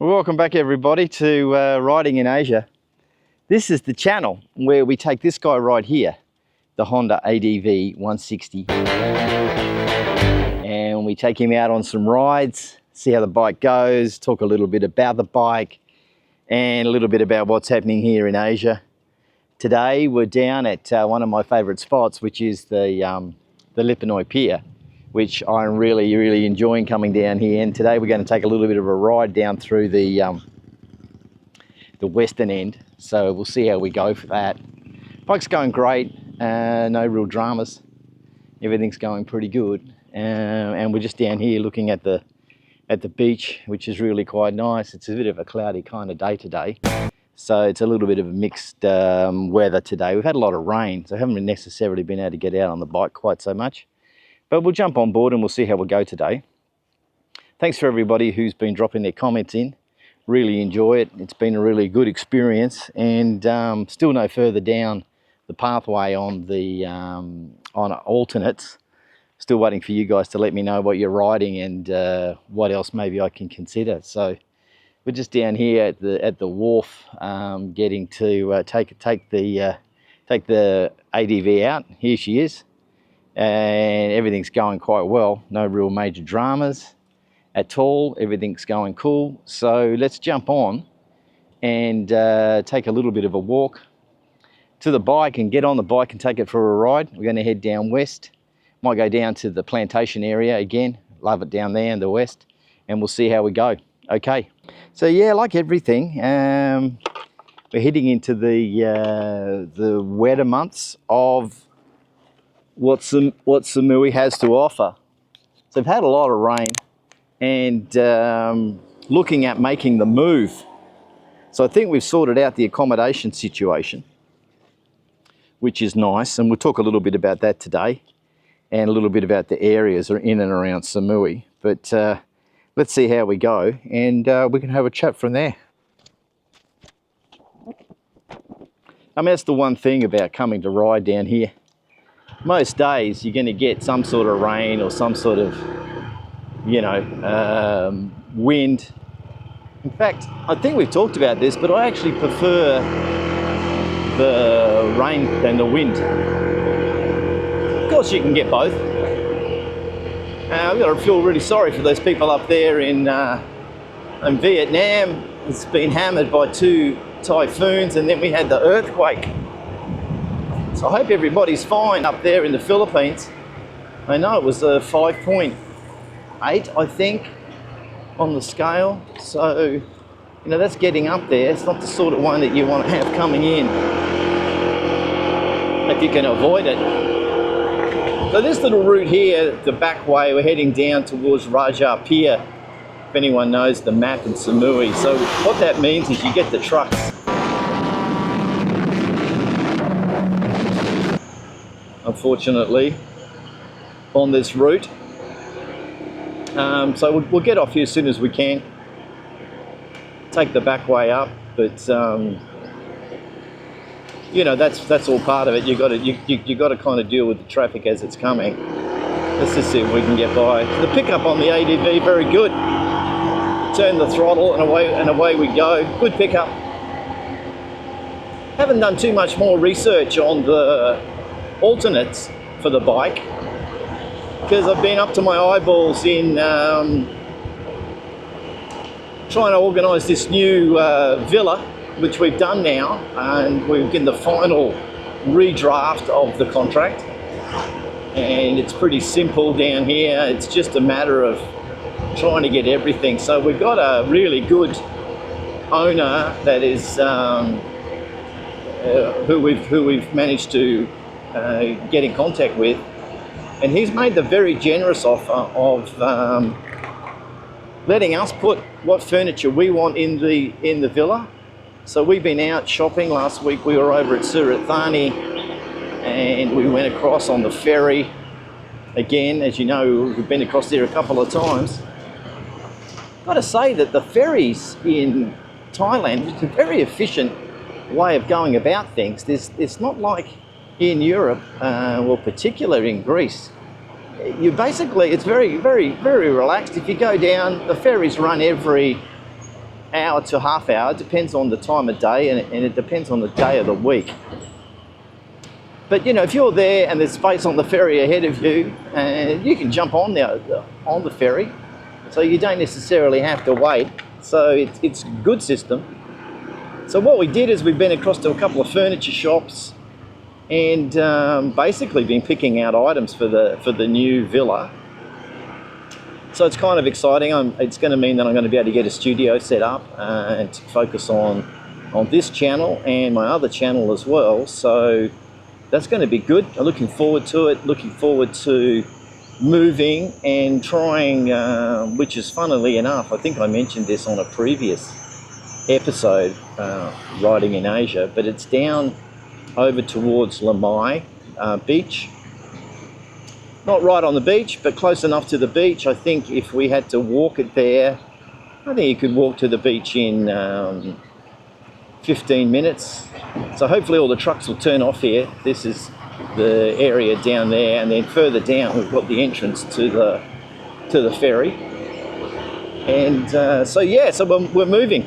Well, welcome back everybody to Riding in Asia. This is the channel where we take this guy right here, the Honda ADV160, and we take him out on some rides, see how the bike goes, talk a little bit about the bike and a little bit about what's happening here in Asia. Today we're down at one of my favourite spots, which is the Lipanoi Pier, which I'm really enjoying coming down here. And today we're going to take a little bit of a ride down through the western end. So we'll see how we go for that. Bike's going great, no real dramas. Everything's going pretty good. And we're just down here looking at the beach, which is really quite nice. It's a bit of a cloudy kind of day today. So it's a little bit of a mixed weather today. We've had a lot of rain, so I haven't necessarily been able to get out on the bike quite so much. But we'll jump on board and we'll see how we go today. Thanks for everybody who's been dropping their comments in. Really enjoy it. It's been a really good experience, and still no further down the pathway on the on alternates. Still waiting for you guys to let me know what you're riding and what else maybe I can consider. So we're just down here at the wharf, getting to take the ADV out. Here she is, and everything's going quite well. No real major dramas at all. Everything's going cool. So let's jump on and take a little bit of a walk to the bike and get on the bike and take it for a ride. We're going to head down west. Might go down to the plantation area again. Love it down there in the west, and we'll see how we go. Okay. So yeah, like everything, we're heading into the wetter months of what Samui has to offer. So we've had a lot of rain, and looking at making the move. So I think we've sorted out the accommodation situation, which is nice, and we'll talk a little bit about that today, and a little bit about the areas in and around Samui. But let's see how we go, and we can have a chat from there. I mean, that's the one thing about coming to ride down here. Most days you're going to get some sort of rain or some sort of, you know, wind. In fact, I think we've talked about this, but I actually prefer the rain than the wind. Of course, you can get both. I've got to feel really sorry for those people up there in Vietnam. It's been hammered by 2 typhoons, and then we had the earthquake. So I hope everybody's fine up there in the Philippines. I know it was a 5.8, I think, on the scale. So, you know, that's getting up there. It's not the sort of one that you want to have coming in, if you can avoid it. So this little route here, the back way, we're heading down towards Raja Pier, if anyone knows the map in Samui. So what that means is you get the trucks. Unfortunately, on this route. So we'll get off here as soon as we can. Take the back way up, but you know, that's all part of it. You got to kind of deal with the traffic as it's coming. Let's just see if we can get by. The pickup on the ADV, very good. Turn the throttle and away we go. Good pickup. Haven't done too much more research on the alternates for the bike, because I've been up to my eyeballs in trying to organise this new villa, which we've done now, and we're in the final redraft of the contract, and it's pretty simple down here. It's just a matter of trying to get everything. So we've got a really good owner that is who we've managed to get in contact with, and he's made the very generous offer of letting us put what furniture we want in the villa. So we've been out shopping. Last week we were over at Surat Thani, and we went across on the ferry. Again, as you know, we've been across there a couple of times. Got to say that the ferries in Thailand is a very efficient way of going about things. It's not like in Europe, well, particularly in Greece. You basically, it's very relaxed. If you go down, the ferries run every hour to half hour. It depends on the time of day, and it depends on the day of the week. But you know, if you're there and there's space on the ferry ahead of you, you can jump on the ferry, so you don't necessarily have to wait. So it's a good system. So what we did is we've been across to a couple of furniture shops and basically been picking out items for the new villa. So it's kind of exciting. It's going to mean that I'm going to be able to get a studio set up and to focus on this channel and my other channel as well. So that's going to be good. I'm looking forward to it. Looking forward to moving and trying, which is funnily enough, I think I mentioned this on a previous episode, riding in Asia, but it's down over towards Samui beach. Not right on the beach, but close enough to the beach. I think if we had to walk it there, I think you could walk to the beach in 15 minutes. So hopefully all the trucks will turn off here. This is the area down there, and then further down we've got the entrance to the ferry. And so we're moving.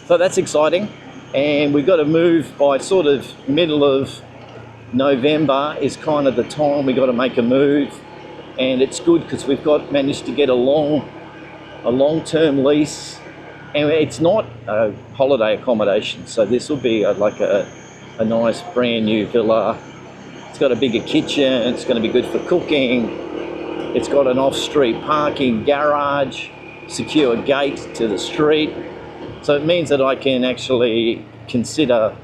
So that's exciting, and we've got to move by sort of middle of November is kind of the time we got to make a move. And it's good because we've managed to get a long-term lease, and it's not a holiday accommodation, so this will be like a nice brand new villa. It's got a bigger kitchen, it's going to be good for cooking, it's got an off-street parking garage, secure gate to the street, so it means that I can actually consider,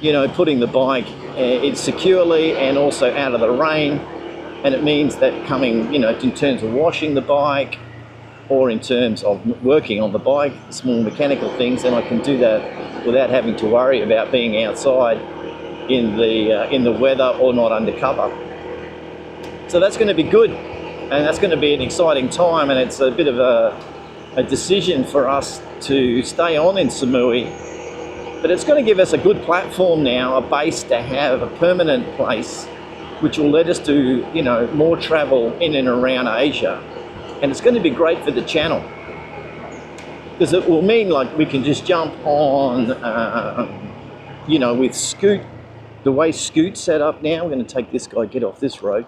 you know, putting the bike in securely and also out of the rain. And it means that coming, you know, in terms of washing the bike or in terms of working on the bike, small mechanical things, then I can do that without having to worry about being outside in the weather or not under cover. So that's going to be good, and that's going to be an exciting time, and it's a bit of a decision for us to stay on in Samui. But it's going to give us a good platform now, a base to have a permanent place, which will let us do, you know, more travel in and around Asia. And it's going to be great for the channel, because it will mean like we can just jump on, you know, with Scoot, the way Scoot's set up now. We're going to take this guy, get off this road.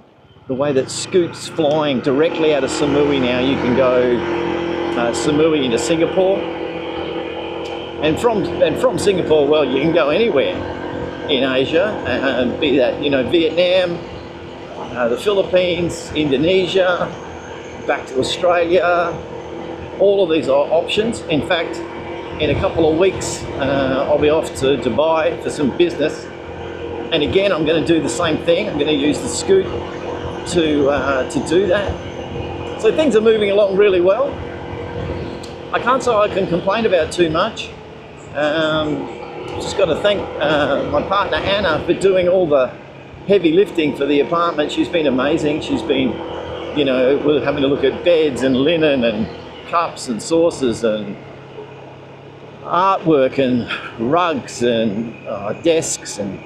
The way that Scoot's flying directly out of Samui now, you can go Samui into Singapore. And from Singapore, well, you can go anywhere in Asia, be that, you know, Vietnam, the Philippines, Indonesia, back to Australia. All of these are options. In fact, in a couple of weeks, I'll be off to Dubai for some business. And again, I'm going to do the same thing. I'm going to use the Scoot to do that. So things are moving along really well. I can't say I can complain about too much. Just got to thank my partner Anna for doing all the heavy lifting for the apartment. She's been amazing. She's been, you know, we're having to look at beds and linen and cups and saucers and artwork and rugs and desks and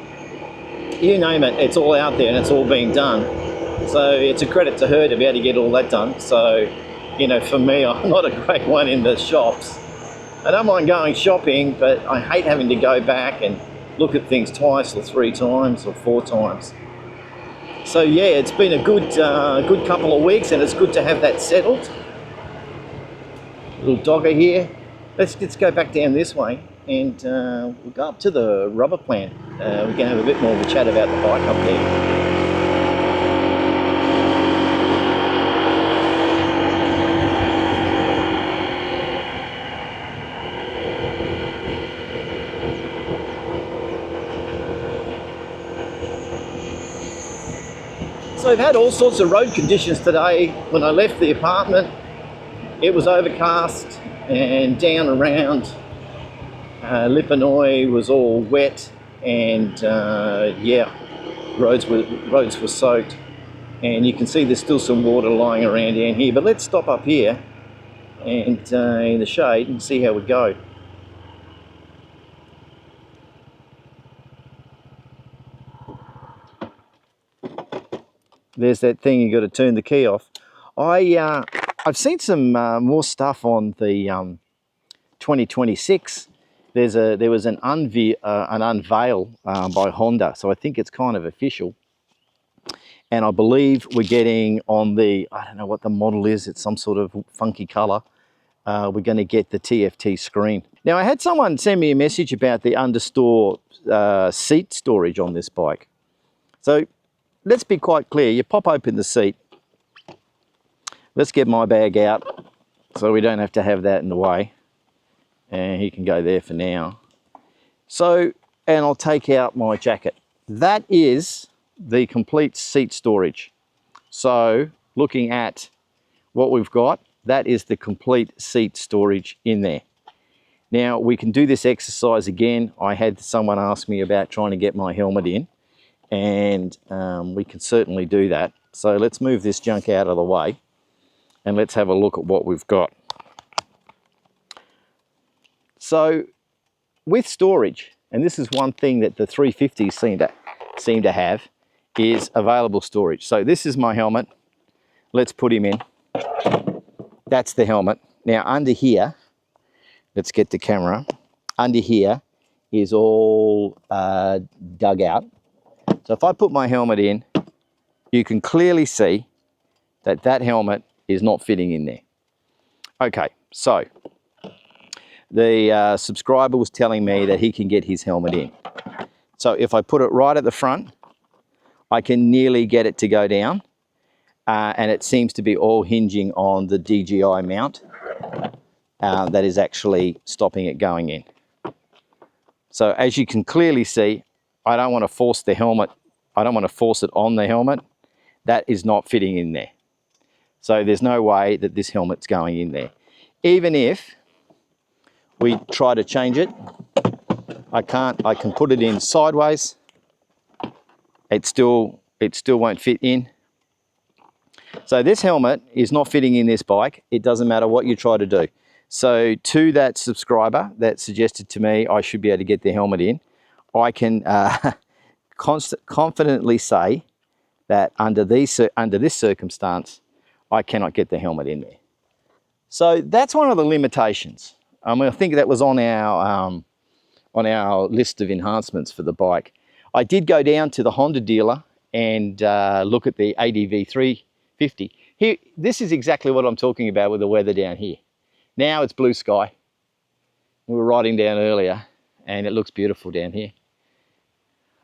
you name it, it's all out there and it's all being done. So it's a credit to her to be able to get all that done. So, you know, for me, I'm not a great one in the shops. I don't mind going shopping, but I hate having to go back and look at things twice or 3 times or 4 times. So yeah, it's been a good couple of weeks, and it's good to have that settled. Little dogger here. Let's go back down this way, and we'll go up to the rubber plant. We can have a bit more of a chat about the bike up there. So I've had all sorts of road conditions today. When I left the apartment, it was overcast, and down around Lipanoi was all wet, and yeah, roads were soaked, and you can see there's still some water lying around down here. But let's stop up here and in the shade and see how we go. There's that thing you got to turn the key off. I I've seen some more stuff on the 2026. There was an unveil by Honda, so I think it's kind of official. And I believe we're getting on the, I don't know what the model is, it's some sort of funky color. We're going to get the TFT screen. Now I had someone send me a message about the understore seat storage on this bike. So let's be quite clear, you pop open the seat. Let's get my bag out so we don't have to have that in the way. And he can go there for now. So, and I'll take out my jacket. That is the complete seat storage. So looking at what we've got, that is the complete seat storage in there. Now we can do this exercise again. I had someone ask me about trying to get my helmet in, and we can certainly do that. So let's move this junk out of the way and let's have a look at what we've got. So with storage, and this is one thing that the 350s seem to have, is available storage. So this is my helmet. Let's put him in. That's the helmet. Now under here, let's get the camera. Under here is all dug out. So if I put my helmet in, you can clearly see that that helmet is not fitting in there. Okay, so the subscriber was telling me that he can get his helmet in. So if I put it right at the front, I can nearly get it to go down, and it seems to be all hinging on the DJI mount that is actually stopping it going in. So as you can clearly see, I don't want to force the helmet, I don't want to force it on the helmet. That is not fitting in there. So there's no way that this helmet's going in there. Even if we try to change it, I can put it in sideways. It still won't fit in. So this helmet is not fitting in this bike. It doesn't matter what you try to do. So to that subscriber that suggested to me I should be able to get the helmet in, I can confidently say that under this circumstance, I cannot get the helmet in there. So that's one of the limitations. I think that was on our list of enhancements for the bike. I did go down to the Honda dealer and look at the ADV350. Here, this is exactly what I'm talking about with the weather down here. Now it's blue sky. We were riding down earlier and it looks beautiful down here.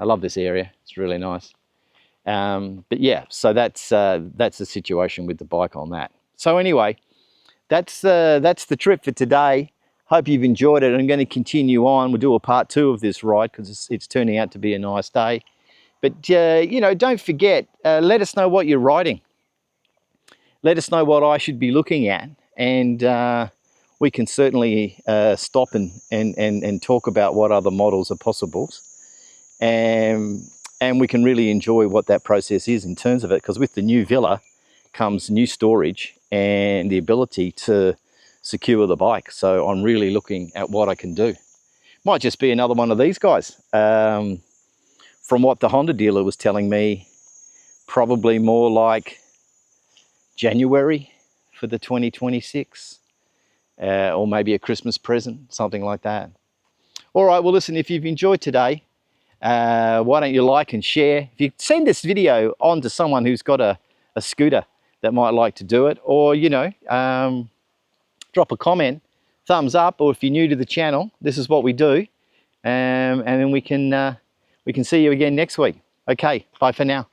I love this area, it's really nice. But yeah, so that's the situation with the bike on that. So anyway, that's the trip for today. Hope you've enjoyed it. I'm going to continue on. We'll do a part 2 of this ride because it's turning out to be a nice day. But you know, don't forget, let us know what you're riding. Let us know what I should be looking at, and we can certainly stop and talk about what other models are possible. And we can really enjoy what that process is in terms of it, because with the new Villa comes new storage and the ability to secure the bike. So I'm really looking at what I can do. Might just be another one of these guys. From what the Honda dealer was telling me, probably more like January for the 2026, or maybe a Christmas present, something like that. All right, well listen, if you've enjoyed today, why don't you like and share? If you send this video on to someone who's got a scooter that might like to do it, or you know, drop a comment, thumbs up, or if you're new to the channel, this is what we do, and then we can see you again next week. Okay, bye for now.